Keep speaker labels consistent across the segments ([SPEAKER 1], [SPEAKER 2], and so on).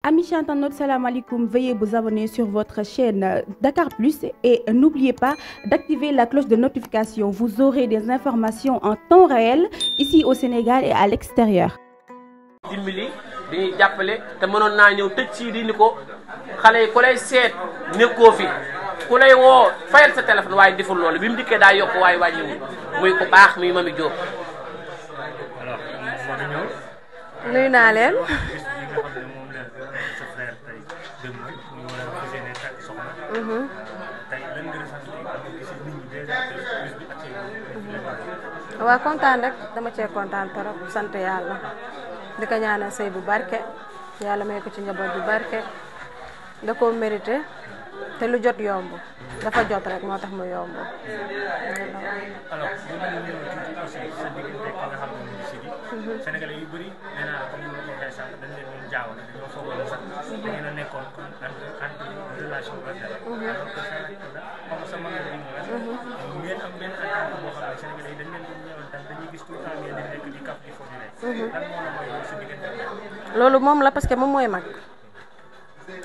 [SPEAKER 1] Amis internautes, salam alaikum. Veuillez vous abonner sur votre chaîne Dakar Plus et n'oubliez pas d'activer la cloche de notification. Vous aurez des informations en temps réel ici au Sénégal et à l'extérieur.
[SPEAKER 2] dimbali dañuy jàppale te mënoon naa ñëw tëj sii di ni ko xale yi ku lay seet nekkoo fi ku lay woo fayal sa téléphone waaye deful loolu bi mu dikkee daa yokk waaye wàññiwul muy ku baax muy Mamy Diop.
[SPEAKER 3] alors Mamy ñëw.
[SPEAKER 4] nuyu naa leen. waaw kontaan rek dama cee kontaan trop sant yàlla di ko ñaanal sëy bu barke yàlla may ko ci njaboot bu barke da koo mérité te lu jot yomb dafa jot rek moo tax mu yomb.
[SPEAKER 3] alors bu mel ni tuuti aussi sa diggante ki nga xam ne moom Sidy. Sénégalais yu bëri nee naa la comme ni ma ko waxee sànq dañ leen doon jaawale dañoo foogoon sax da ngeen a nekkoon comme entre relation partenaire. alors que sa rakk la comme sa mag la ngeen am benn entente boo xam ne Sénégalais yi dañ leen doon ñëwal tam dañuy gis tout le temps ngeen di nekk di kaf di fo di rek. lan moo la mooy sa diggante.
[SPEAKER 4] loolu moom la parce que moom mooy mag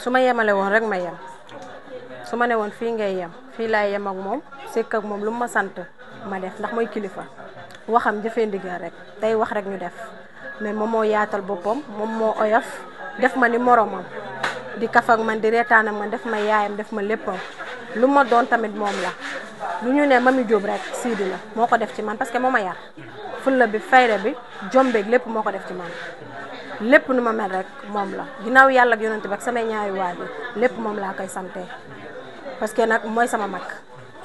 [SPEAKER 4] su ma yemale woon rek ma yem su ma ne woon fii ngay yem fii laay yem ak moom sekk ak moom lu ma sant ma def ndax mooy kilifa waxam jëfee ndigal rek tey wax rek ñu def mais moom moo yaatal boppam moom moo oyof def ma ni moromam di kaf ak man di reetaan ak man def ma yaayam def ma léppam lu ma doon tamit moom la lu ñu ne Mamy Diop rek Sidy la moo ko def ci man parce que moo ma yar fulla bi fayda bi jombeeg lépp moo ko def ci man lépp nu ma mel rek moom la ginnaaw yàlla ak yonent bi ak samay ñaari waajur lépp moom laa koy sante parce que nag mooy sama mag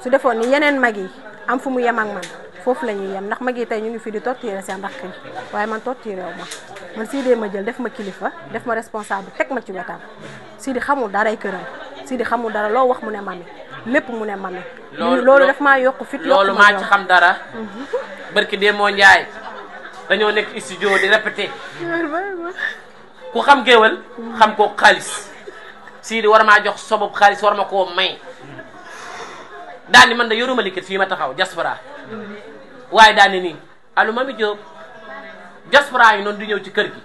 [SPEAKER 4] su defoon ni yeneen mag yi am fu mu yem ak man foofu la ñuy yem ndax mag yi tey ñu ngi fi di torturer seen rakk yi waaye man torturer wu ma man Sidy ma jël def ma kilifa def ma responsable teg ma ci wetam Sidy xamul daray këram Sidy xamul dara loo wax mu ne Mamy lépp mu ne Mamy loolu daf maa yokk fit
[SPEAKER 2] loolu maa ci xam dara barki dee moo njaay dañoo nekk studio di répété ku xam géwal xam ko xaalis Sidy war maa jox sobob xaalis war ma koo may daal ni man da yoruma liquide fii ma taxaw diaspora waaye daal ni nii allo Mamy Diop diaspora yi noonu di ñëw ci kër gi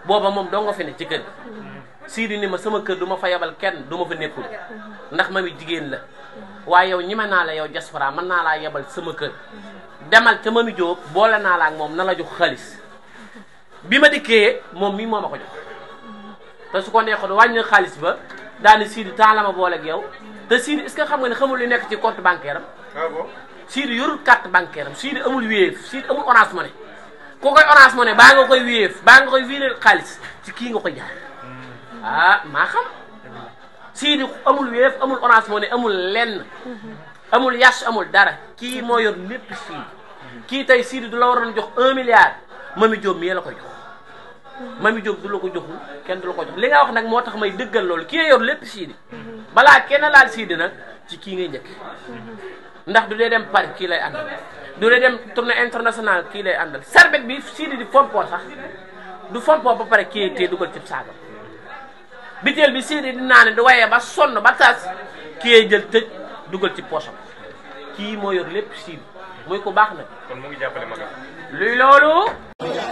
[SPEAKER 2] booba moom doo nga fi ne ci kër gi Sidy ni ma sama kër du ma fa yabal kenn du ma fa nekkul ndax Mamy jigéen la waaye yow ñi ma naa la yow diaspora mën naa laa yebal sama kër demal ca Mamy Diop boole naa la ak moom na la jox xaalis bi ma dikkee moom mii moo ma ko jox te su ko neexoon wàññi xaalis ba daani Sidy temps la ma boole ak yow te Sidy est-ce que xam nga ne xamul lu nekk ci compte bancaire am. ah bon Sidy yorul carte bancaire am Sidy amul Wave Sidy amul Orange Money ku koy Orange Money baa nga koy Wave baa nga koy viré xaalis ci kii nga koy jaar ah maa xam Sidy amul Wave amul Orange Money amul lenn amul yash amul dara kii moo yor lépp Sidy kii tey Sidy du la waroon jox 1 milliard Mamy Diop mii la koy jox Mamy Diop du la ko joxul kenn du la ko jox li nga wax nag moo tax may dëggal loolu kii yor lépp Sidy balaa kenn laal Sidy nag ci kii ngay njëkk ndax du dee dem Paris kii lay àndal du dee dem tournée internationale kii lay àndal sarbet bi Sidy di fompoo sax du fompoo ba pare kii tee dugal ci saagam biteel bi Sidy di naane du wayee ba sonn ba tas kii jël tëj dugal ci poosam kii moo yor lépp Sidy muy ko baax nag.
[SPEAKER 3] kon mu ngi jàppale magam.
[SPEAKER 2] luy loolu.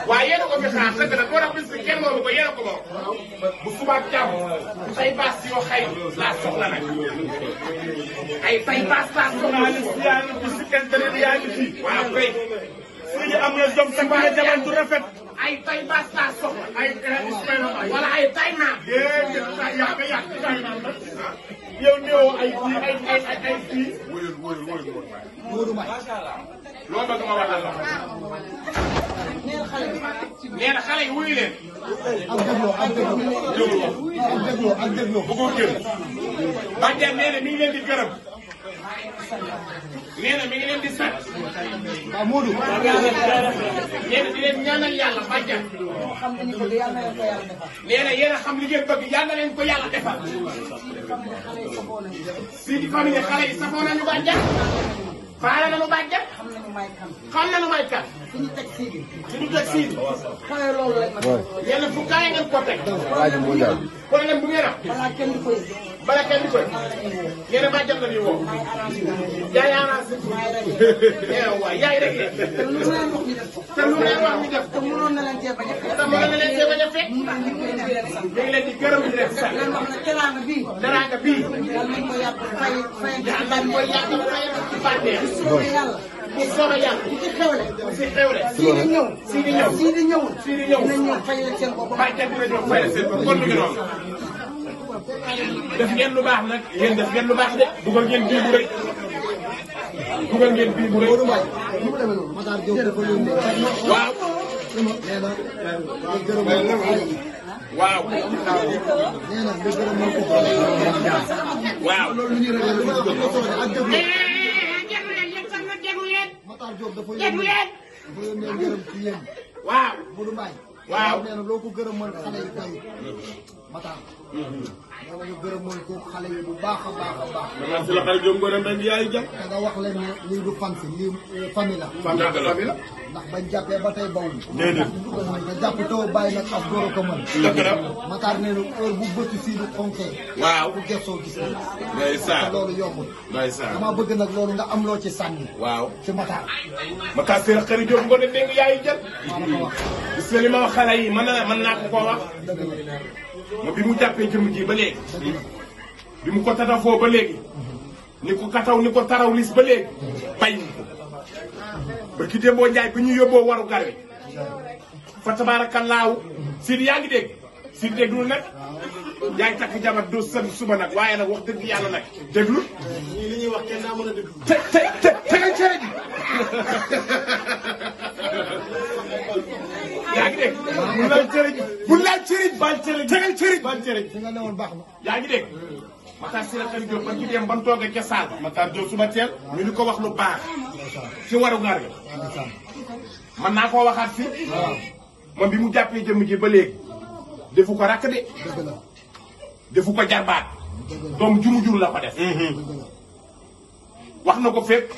[SPEAKER 5] waaye yéen a ko fi xaar dëgg la boo tax bis bi kenn moomu ko yéen a ko moom bu subaak jàmm say baas yoo xay laa soxla nag ay say baas laa soxla yaa ngi fi si internet yaa ngi fi waaw kay Sidy am na jom sa baax jaman du rafet ay tay baas laa soxla ay wala ay tay naa yàgg tay naa nag yow néew ay fii wóoru may loo bëgg ma waxal la nee na xale yi wuyu leen. ak dégloo bu ko gën. Badiane nee na mi ngi leen di gërëm. nee na mi ngi leen di sant. waaw Modou. nee na di leen ñaanal yàlla Badiane. nee na yéen a xam li ngeen bëgg yal na leen ko yàlla defal. Sidy famille xale yi safoo nañu Badiane. faale nañu Badiane. xam nañu may kan. fi ñu teg Sidy. xale loolu rek. yéen a fu kaay ngeen ko teg. problème bu ngeen am.
[SPEAKER 6] balaa kenn di koy.
[SPEAKER 5] bala kenn di koy. yéen a bàjjal la ñuy woo. yaay arrangé. waaw yaay rek de.
[SPEAKER 6] te lu leen wax ñu def ko.
[SPEAKER 5] te lu leen wax ñu def ko.
[SPEAKER 6] te mënoon na leen cee bañ a fekk.
[SPEAKER 5] te mënoon na leen cee bañ a fekk.
[SPEAKER 6] ñu ngi leen di gërëm di leen sant.
[SPEAKER 5] ñu ngi leen di gërëm di leen sant.
[SPEAKER 6] leen wax ne teraanga bii.
[SPEAKER 5] teraanga bii.
[SPEAKER 6] yal nañ ko yàq fayante
[SPEAKER 5] yal nañ ko yàq fayante ci bànneex.
[SPEAKER 6] soobee yàlla.
[SPEAKER 5] bu soobee yàlla.
[SPEAKER 6] bu ci xewle.
[SPEAKER 5] bu ci xewle.
[SPEAKER 6] sii di ñëw.
[SPEAKER 5] sii di ñëw.
[SPEAKER 6] sii di ñëwul.
[SPEAKER 5] sii di ñëw.
[SPEAKER 6] dinañ ñëw fay leen seen bopp.
[SPEAKER 5] bàjjal dina ñëw fay seen bopp kon lu ngi noonu. def ngeen lu baax nag yéen def ngeen lu baax de dugal ngeen bii bu rëy dugal ngeen bii bu rëy. waaw. waaw. waaw. waaw. waaw.
[SPEAKER 7] nee na loo ko gërëmal xale yi tey Matar. nee na nga gërëmal ko xale yi bu baax a baax a baax.
[SPEAKER 5] maanaam si la xel jom gën a mel yaay jam.
[SPEAKER 7] te nga wax leen ne lii du fan si lii famille la.
[SPEAKER 5] famille la.
[SPEAKER 7] ndax bañ jàppee ba tey bawul.
[SPEAKER 5] déedéet.
[SPEAKER 7] nga jàpp taw bàyyi nag ak góor a ko mën.
[SPEAKER 5] dëgg la.
[SPEAKER 7] Matar nee na heure bu bëtt sii du xonkee.
[SPEAKER 5] waaw.
[SPEAKER 7] bu gëstoo gis nga.
[SPEAKER 5] ndeysaan.
[SPEAKER 7] te loolu yombul.
[SPEAKER 5] ndeysaan.
[SPEAKER 7] dama bëgg nag loolu nga am loo ci sànni.
[SPEAKER 5] waaw.
[SPEAKER 7] ci Matar.
[SPEAKER 5] Matar si la xel jom gën a dégg yaay jam.
[SPEAKER 7] maa la ko wax.
[SPEAKER 5] gis nga li ma wax xale yi mën naa ko koo wax.
[SPEAKER 7] dëgg la.
[SPEAKER 5] ma bi mu jàppee jëmm ji ba léegi. bi mu ko tatafoo ba léegi. ni ko kataw ni ko taraw lis ba léegi. bàyyi ko. ba ki démboo Njaay bi ñu yóbboo waru gar wi. fa tabaarakallaahu. Sidi yaa ngi dégg. Sidi déglu nag. Njaay takk jabar doo sën suba nag waaye nag wax dëgg yàlla nag. déglu.
[SPEAKER 7] ñii li ñuy wax kenn daa mën a déglu.
[SPEAKER 5] tegal cere ji. yaa ngi dégg. bu laal cere ji. bu laal cere ji. baal cere ji tegal cere ji. baal cere ji.
[SPEAKER 7] fi nga newoon baax na.
[SPEAKER 5] yaa ngi dégg. Matar si la xel Diop ba ci dem ban toogee ca saal ba. Matar Diop suba teel. ñu ni ko wax lu baax. ci waru gar yi. man naa koo waxaat fi. moom bi mu jàppee jëmm ji ba léegi. defu ko rakk de.
[SPEAKER 7] dëgg la.
[SPEAKER 5] defu ko jarbaat. doom jumu jur la ko def. wax na ko fépp.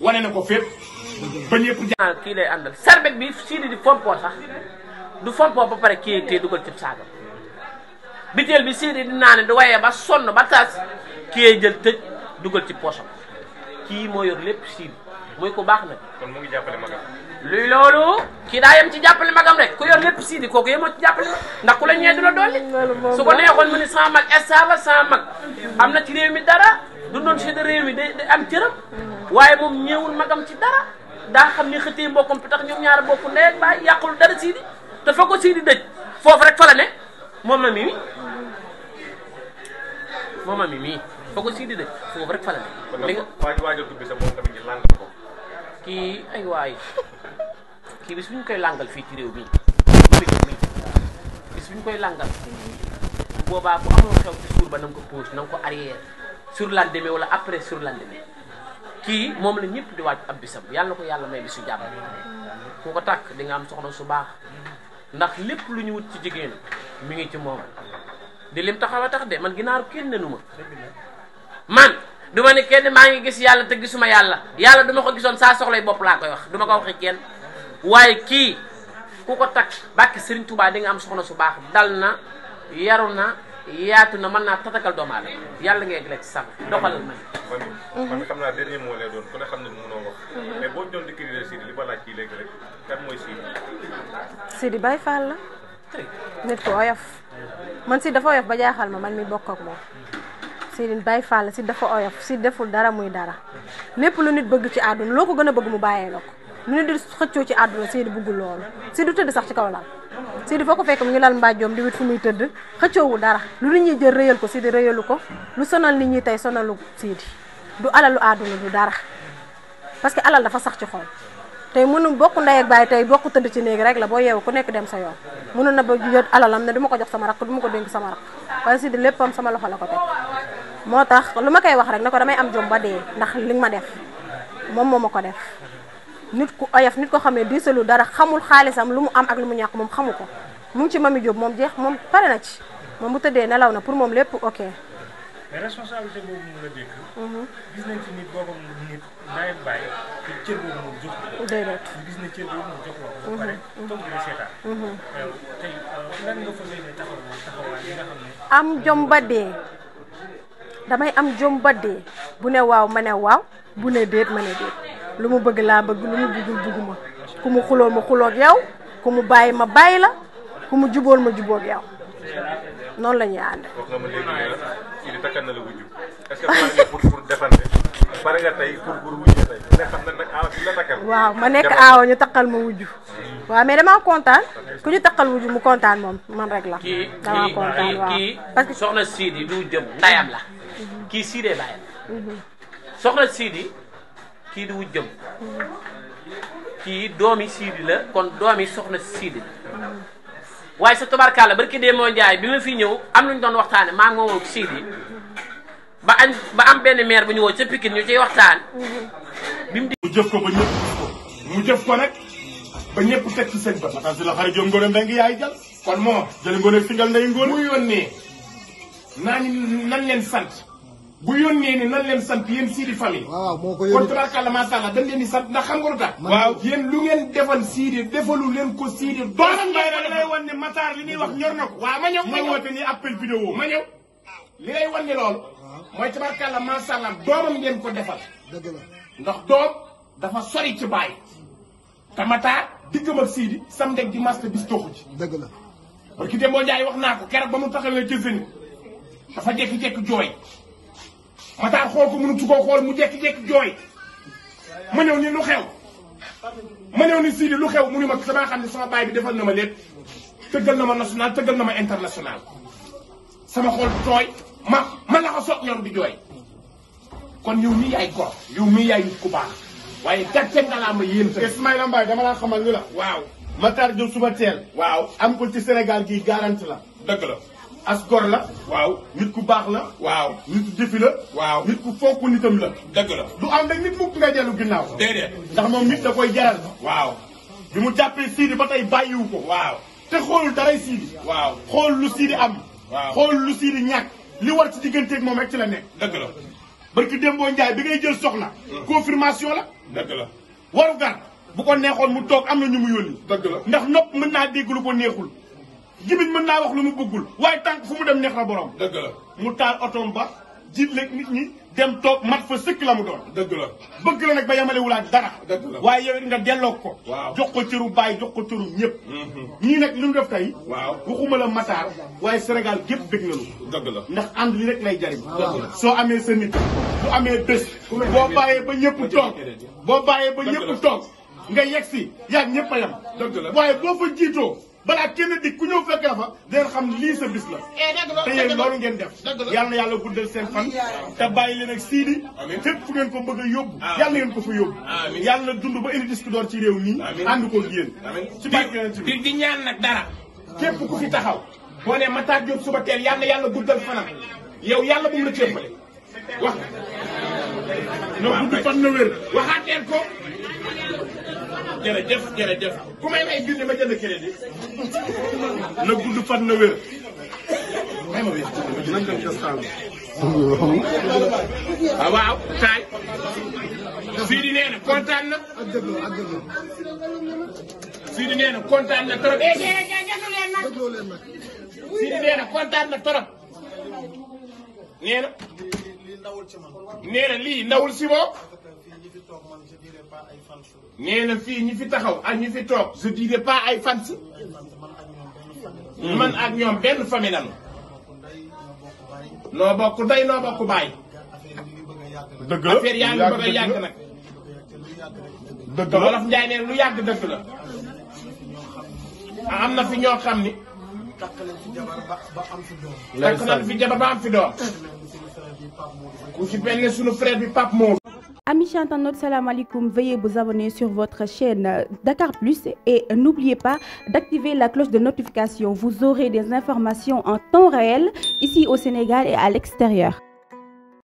[SPEAKER 5] wane na ko fépp. ba ñëpp ja.
[SPEAKER 2] kii lay àndal sarbet bi Sidi di fompoo sax du fompoo ba pare kii tey dugal ci saagam biteel bi Sidi di naane di wayee ba sonn ba tas kii jël tëj dugal ci poosam kii moo yor lépp Sidi mooy ko baax nag.
[SPEAKER 3] kon mu ngi jàppale magam.
[SPEAKER 2] luy loolu kii daa yem ci jàppale magam rek ku yor lépp Sidi kooku yemoo ci jàppale ndax ku la ñee du la dolli. su ko neexoon mu ni sama mag instant la sama mag am na ci réew mi dara du doon si de réew mi day am cëram waaye moom ñëwul magam ci dara. daa xam ni xëtee mbokkam bi tax ñoom ñaar bokk ndey ak baay yàqul dara Sidi te fa ko Sidi dëj foofu rek fa la ne moom ma mi fa ko Sidi dëj foofu rek fa la ne. li nga
[SPEAKER 3] waajal tubbi sa moom tamit ñu làngal ko.
[SPEAKER 2] kii ay waay kii bis bu ñu koy làngal fii ci réew mi bis bu ñu koy làngal boobaa bu amoon xew ci suur ba na nga ko pause na nga ko arrière sur lendemain wala après sur lendemain. kii moom la ñëpp di waaj ab bisam yàlla na ko yàlla may bisu jàmm ku ko tàkk di nga am soxna su baax ndax lépp lu ñu wut ci jigéen mi ngi ci moom di lim taxaw a tax de man ginaaru kenn nenu ma man du ma ne kenn maa ngi gis yàlla te gisuma yàlla du ma ko gisoon saa soxlay bopp laa koy wax du ma ko waxee kenn waaye kii ku ko takk bàkki Serigne Touba di nga am soxna su baax dal na yaru na yaatu na mën naa tatakal doomu aadama yàlla ngay egg ci sax doxalal ma
[SPEAKER 3] man xam naa dernier mot lay doon ku ne xam ne mënoo wax. mais boo doon décrire Sidi li ba laaj kii léegi rek kan mooy Sidi.
[SPEAKER 4] Sidi Baye Fall la. nit ko oyof man Sidi dafa oyof ba jaaxal ma man mi bokk ak moom Sidi Baye Fall la Sidi dafa oyof Sidi deful dara muy dara lépp lu nit bëgg ci àdduna loo ko gën a bëgg mu bàyyee la ko lu nit di xëccoo ci àdduna Sidi bëggul loolu Sidi du tëdd sax ci kaw lal Sidi foo ko fekk mu ngi lal mbàjjoom di wit fu muy tëdd xëccoowu dara lu nit ñi jël rëyal ko Sidi rëyalu ko lu sonal nit ñi tey sonalu Sidi du alalu àdduna du dara parce que alal dafa sax ci xol tey mënu bokk ndey ak baay tey bokk tëdd ci néeg rek la boo yeewu ku nekk dem sa yoon mënu na ba jot alalam ne du ma ko jox sama rakk du ma ko dénk sama rakk waaye Sidi léppam sama loxo la ko teg moo tax lu ma koy wax rek ne ko damay am jom ba dee ndax li nga ma def moom moo ma ko def nit ku oyof nit ko xam ne diisalu dara xamul xaalisam lu mu am ak lu mu ñàkk moom xamu ko mu ngi ci Mami Diop moom jeex moom pare na ci moom bu tëddee nelaw na pour moom lépp ok.
[SPEAKER 3] mais responsabilité boobu mu la dénk. gis nañ ci nit boobu nit nawet bàyyi te cër boobu mu jox ko.
[SPEAKER 4] déedéet
[SPEAKER 3] gis na cër boobu mu jox ko. ba pare toog di la seetaan. tey lan nga fa yéene taxawaay yi nga xam ne.
[SPEAKER 4] am jom ba dee damay am jom ba dee bu ne waaw ma ne waaw bu ne déet ma ne déet lu mu bëgg laa bëgg lu mu bëggul bëgguma ku mu xuloo ma xuloog yow ku mu bàyyi ma bàyyi la ku mu jubool ma juboog yow noonu la ñuy ànd.
[SPEAKER 8] wax nga ma léegi ne la kii di takkal na la wujju est-ce que pare nga pour défendre pare nga tey pour wujju tey ne xam na nag aawa bi la takkal.
[SPEAKER 4] waaw ma nekk aawa ñu takkal ma wujju waaw mais damaa kontaan ku ñu takkal wujju mu kontaan moom man rek la. damaa kontaan waaw
[SPEAKER 2] parce que soxna Sidi du jëm ndayam la kii Sidé bàyyam soxna Sidi kii du wujjëm kii doomi Sidi la kon doomi soxna Sidi la waaye sa tubarkalla barki dee moo njaay bi ma fi ñëw am nañu doon waxtaane maa ngi woo Sidi ba am benn maire bu ñu woo ca Pikine ñu ciy waxtaan bi mu
[SPEAKER 5] jëf ko ba ñëpp mu jëf ko nag ba ñëpp teg ci sëñ ba mataan si la xari jom ngoone mbay ngi yaay jal kon moo jël ngoone fingal nday ngoone bu yónnee nan leen sant bu yónnee ni nan leen sant yéen Sidi famille
[SPEAKER 7] waaw moo ko
[SPEAKER 5] kon tabarkalla macha allah dañ leen di sant ndax xam nga lu tax waaw yéen lu ngeen defal Sidi defalu leen ko Sidi doonam mbay da lay wan ne Matar li ñuy wax ñor na ko waaw ma ñëw ma woote ni appel vidéo ma ñëw li lay wan ni loolu mooy tabarkalla macha allah doomam ngeen ko defal
[SPEAKER 7] dëgg la
[SPEAKER 5] ndax doom dafa sori ci baay te Matar diggam ak Sidi samedi ak dimanche bis doxu ci
[SPEAKER 7] dëgg la
[SPEAKER 5] parce que Demba Ndiaye wax naa ko keroog ba mu taxawee ci sëñ dafa jékki-jékki jooy Matar xool ko mënut koo xool mu jékki-jékki jooy ma ñëw ni lu xew ma ñëw ni Sidi lu xew mu ni ma damaa xam ne sama baay bi defal na ma lépp tëggal na ma national tëggal na ma international sama xol tooy ma la ko soog ñor di jooy kon yow mii yaay gor yow mii yaay nit ku baax waaye gàcce nga laa ma yéen tamit.
[SPEAKER 9] Ismaïla Mbaye dama laa xamal ni la.
[SPEAKER 5] waaw
[SPEAKER 9] Matar Diop suba teel.
[SPEAKER 5] waaw
[SPEAKER 9] am ko ci Sénégal gii garanti la.
[SPEAKER 5] dëgg la.
[SPEAKER 9] as gor la.
[SPEAKER 5] waaw
[SPEAKER 9] nit ku baax la.
[SPEAKER 5] waaw
[SPEAKER 9] nit ku jëfi la.
[SPEAKER 5] waaw
[SPEAKER 9] nit ku fonk nitam la.
[SPEAKER 5] dëgg la.
[SPEAKER 9] du ànd ak nit mukk nga dellu ginnaaw.
[SPEAKER 5] déedéet.
[SPEAKER 9] ndax moom nit da koy jaral.
[SPEAKER 5] waaw.
[SPEAKER 9] bi mu jàppee Sidi ba tey bàyyiwu ko.
[SPEAKER 5] waaw.
[SPEAKER 9] te xoolul daray Sidi.
[SPEAKER 5] waaw.
[SPEAKER 9] xool lu Sidi am.
[SPEAKER 5] waaw.
[SPEAKER 9] xool lu Sidi ñàkk. li war ci digganteeg moom rek ci la nekk.
[SPEAKER 5] dëgg la.
[SPEAKER 9] barki Dembo Ndiaye bi ngay jël soxna. confirmation la.
[SPEAKER 5] dëgg la.
[SPEAKER 9] waru gar bu ko neexoon mu toog am na ñu mu yónni.
[SPEAKER 5] dëgg la.
[SPEAKER 9] ndax nopp mën naa dégg lu ko neexul. jimiñ mën naa wax lu mu bëggul. waaye tànk fu mu dem neex na borom.
[SPEAKER 5] dëgg la.
[SPEAKER 9] mu taal otoom ba jiitleeg nit ñi dem toog mat fa sëkk la mu doon.
[SPEAKER 5] dëgg la.
[SPEAKER 9] bëgg la nag ba yamalewulaat dara.
[SPEAKER 5] dëgg la.
[SPEAKER 9] waaye yow it nga delloo ko.
[SPEAKER 5] waaw.
[SPEAKER 9] jox ko cëru baay jox ko cëru ñëpp. ñii nag li mu def tey.
[SPEAKER 5] waaw.
[SPEAKER 9] waxuma la Matar waaye Sénégal gépp bëgg nañu.
[SPEAKER 5] dëgg la.
[SPEAKER 9] ndax ànd li rek lay jariñ.
[SPEAKER 5] dëgg la.
[SPEAKER 9] soo amee sa nit bu amee bés. boo bàyyee ba ñëpp toog. boo bàyyee ba ñëpp toog. nga yegg si yaa ñëpp a yem.
[SPEAKER 5] dëgg la.
[SPEAKER 9] waaye boo fa jiitoo balaa kenn di ku ñëw fekk la fa dina xam lii sa bis la. te yéen loolu ngeen def. yàlla na yàlla guddal seen fan. te bàyyi leen ak Sidi. fépp fu ngeen ko bëgg a yóbbu. yàlla na ngeen ko fa yóbbu. yàlla na dund ba indi disque d'or ci réew mi. ànd ko yéen. ci barke yonent bi
[SPEAKER 5] di ñaan nag dara. képp ku fi taxaw. boo nee Matar Diop suba teel yàlla na yàlla guddal fanam. yow yàlla bu mu la cëppale. wax
[SPEAKER 9] na gudd fan na wér.
[SPEAKER 5] waxaat leen ko. jërëjëf jërëjëf ku may may junni ma jënd crédit.
[SPEAKER 9] na gudd fan na wér.
[SPEAKER 5] may ma wér. waaw kaay. Sidi nee na kontaan na.
[SPEAKER 7] ak dëgg la ak dëgg la.
[SPEAKER 5] Sidi nee na kontaan na trop.
[SPEAKER 7] dégloo leen nag.
[SPEAKER 5] Sidi nee na kontaan na trop. nee na. nee na lii ndawul si moom. nee na fii ñi fi taxaw ak ñi fi toog je dirais pas ay fans. man ak ñoom benn famille lañu. noo bokk ndey noo bokk baay.
[SPEAKER 9] dëgg la
[SPEAKER 5] affaire yaa ngi bëgg a yàgg nag.
[SPEAKER 9] dëgg
[SPEAKER 5] te
[SPEAKER 9] la
[SPEAKER 5] wolof Njaay neen lu yàgg dëgg la. am na fi ñoo xam ni. takk nañ fi jabar ba am fi doom. ku ci benn sunu frère bi Pape Mor.
[SPEAKER 1] Amis internautes, salam alaikum. Veuillez vous abonner sur votre chaîne Dakar Plus et n'oubliez pas d'activer la cloche de notification. Vous aurez des informations en temps réel ici au Sénégal et à l'extérieur.